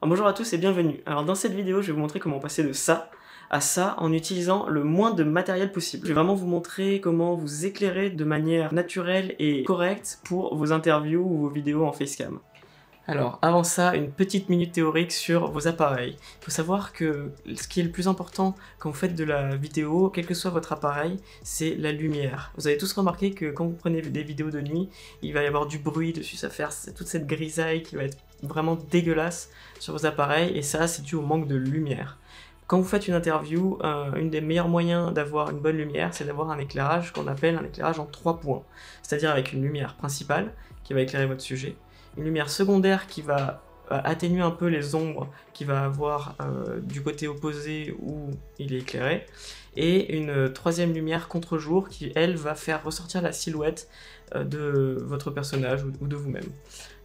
Alors, bonjour à tous et bienvenue. Alors dans cette vidéo, je vais vous montrer comment passer de ça à ça en utilisant le moins de matériel possible. Je vais vraiment vous montrer comment vous éclairer de manière naturelle et correcte pour vos interviews ou vos vidéos en facecam. Alors avant ça, une petite minute théorique sur vos appareils. Il faut savoir que ce qui est le plus important quand vous faites de la vidéo, quel que soit votre appareil, c'est la lumière. Vous avez tous remarqué que quand vous prenez des vidéos de nuit, il va y avoir du bruit dessus, ça va faire toute cette grisaille qui va être vraiment dégueulasse sur vos appareils, et ça c'est dû au manque de lumière. Quand vous faites une interview, un des meilleurs moyens d'avoir une bonne lumière, c'est d'avoir un éclairage qu'on appelle un éclairage en 3 points. C'est-à-dire avec une lumière principale qui va éclairer votre sujet, une lumière secondaire qui va atténuer un peu les ombres qu'il va avoir du côté opposé où il est éclairé, et une troisième lumière contre-jour qui, elle, va faire ressortir la silhouette de votre personnage ou de vous-même.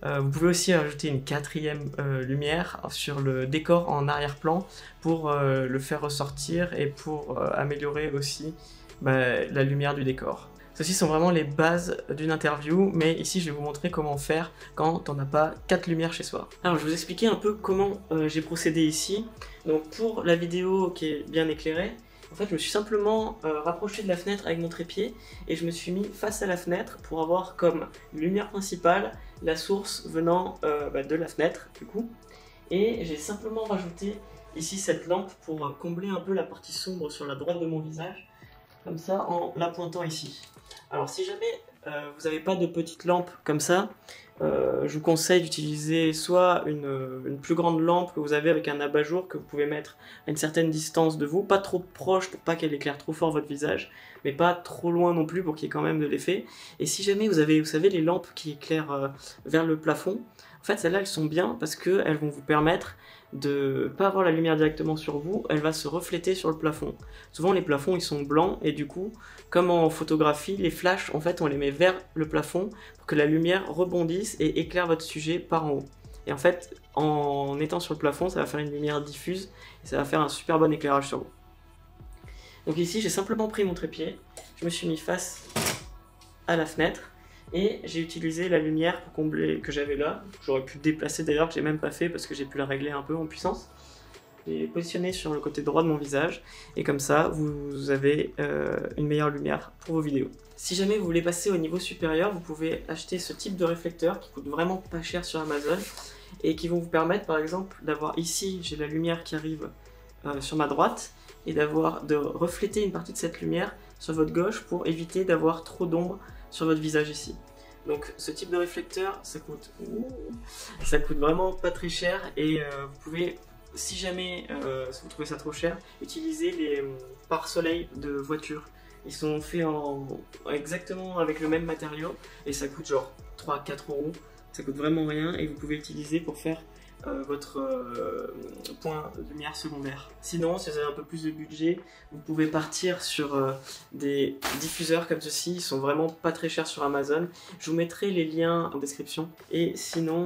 Vous pouvez aussi ajouter une quatrième lumière sur le décor en arrière-plan pour le faire ressortir et pour améliorer aussi la lumière du décor. Ceci sont vraiment les bases d'une interview, mais ici je vais vous montrer comment faire quand on n'a pas 4 lumières chez soi. Alors je vais vous expliquer un peu comment j'ai procédé ici. Donc pour la vidéo qui est bien éclairée, en fait je me suis simplement rapproché de la fenêtre avec mon trépied et je me suis mis face à la fenêtre pour avoir comme lumière principale la source venant de la fenêtre du coup. Et j'ai simplement rajouté ici cette lampe pour combler un peu la partie sombre sur la droite de mon visage, comme ça en la pointant ici. Alors si jamais vous n'avez pas de petite lampe comme ça, je vous conseille d'utiliser soit une plus grande lampe que vous avez avec un abat-jour que vous pouvez mettre à une certaine distance de vous, pas trop proche pour pas qu'elle éclaire trop fort votre visage, mais pas trop loin non plus pour qu'il y ait quand même de l'effet. Et si jamais vous avez, vous savez, les lampes qui éclairent vers le plafond, en fait celles-là elles sont bien parce qu'elles vont vous permettre de pas avoir la lumière directement sur vous, elle va se refléter sur le plafond. Souvent les plafonds ils sont blancs et du coup, comme en photographie, les flashs en fait on les met vers le plafond pour que la lumière rebondisse et éclaire votre sujet par en haut. Et en fait, en étant sur le plafond, ça va faire une lumière diffuse et ça va faire un super bon éclairage sur vous. Donc ici j'ai simplement pris mon trépied, je me suis mis face à la fenêtre et j'ai utilisé la lumière pour combler que j'avais là. J'aurais pu déplacer d'ailleurs, que j'ai même pas fait parce que j'ai pu la régler un peu en puissance. J'ai positionné sur le côté droit de mon visage et comme ça vous avez une meilleure lumière pour vos vidéos. Si jamais vous voulez passer au niveau supérieur, vous pouvez acheter ce type de réflecteur qui coûte vraiment pas cher sur Amazon et qui vont vous permettre par exemple d'avoir ici, j'ai la lumière qui arrive sur ma droite et de refléter une partie de cette lumière sur votre gauche pour éviter d'avoir trop d'ombre sur votre visage ici. Donc ce type de réflecteur, ça coûte vraiment pas très cher et vous pouvez, si jamais si vous trouvez ça trop cher, utiliser les pare-soleil de voiture. Ils sont faits exactement avec le même matériau et ça coûte genre 3-4 euros. Ça coûte vraiment rien et vous pouvez l'utiliser pour faire votre point de lumière secondaire. Sinon, si vous avez un peu plus de budget, vous pouvez partir sur des diffuseurs comme ceci. Ils sont vraiment pas très chers sur Amazon. Je vous mettrai les liens en description. Et sinon,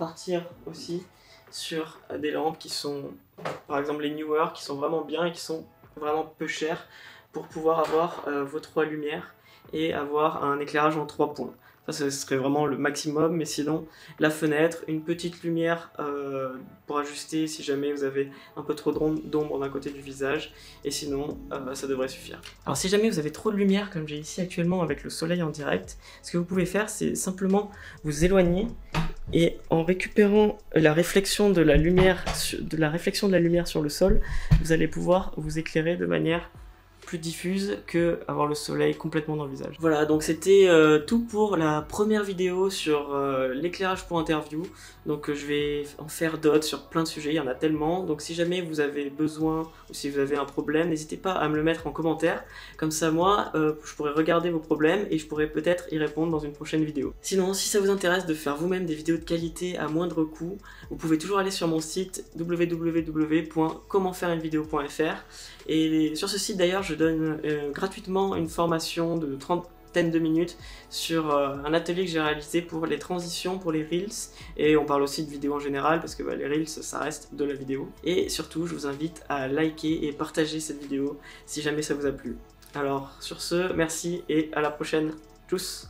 partir aussi sur des lampes qui sont, par exemple les Neewer, qui sont vraiment bien et qui sont vraiment peu chères pour pouvoir avoir vos 3 lumières et avoir un éclairage en 3 points. Ça, ce serait vraiment le maximum, mais sinon, la fenêtre, une petite lumière pour ajuster si jamais vous avez un peu trop d'ombre d'un côté du visage, et sinon, ça devrait suffire. Alors si jamais vous avez trop de lumière, comme j'ai ici actuellement avec le soleil en direct, ce que vous pouvez faire, c'est simplement vous éloigner, et en récupérant la réflexion de la lumière, sur le sol, vous allez pouvoir vous éclairer de manière plus diffuse que avoir le soleil complètement dans le visage. Voilà, donc c'était tout pour la première vidéo sur l'éclairage pour interview. Donc je vais en faire d'autres sur plein de sujets, il y en a tellement. Donc si jamais vous avez besoin ou si vous avez un problème, n'hésitez pas à me le mettre en commentaire. Comme ça moi, je pourrais regarder vos problèmes et je pourrais peut-être y répondre dans une prochaine vidéo. Sinon, si ça vous intéresse de faire vous-même des vidéos de qualité à moindre coût, vous pouvez toujours aller sur mon site www.commentfaireunevideo.fr. Et sur ce site d'ailleurs, je donne gratuitement une formation de 30 de minutes sur un atelier que j'ai réalisé pour les transitions, pour les Reels, et on parle aussi de vidéo en général parce que les Reels ça reste de la vidéo. Et surtout je vous invite à liker et partager cette vidéo si jamais ça vous a plu. Alors sur ce, merci et à la prochaine. Tchuss.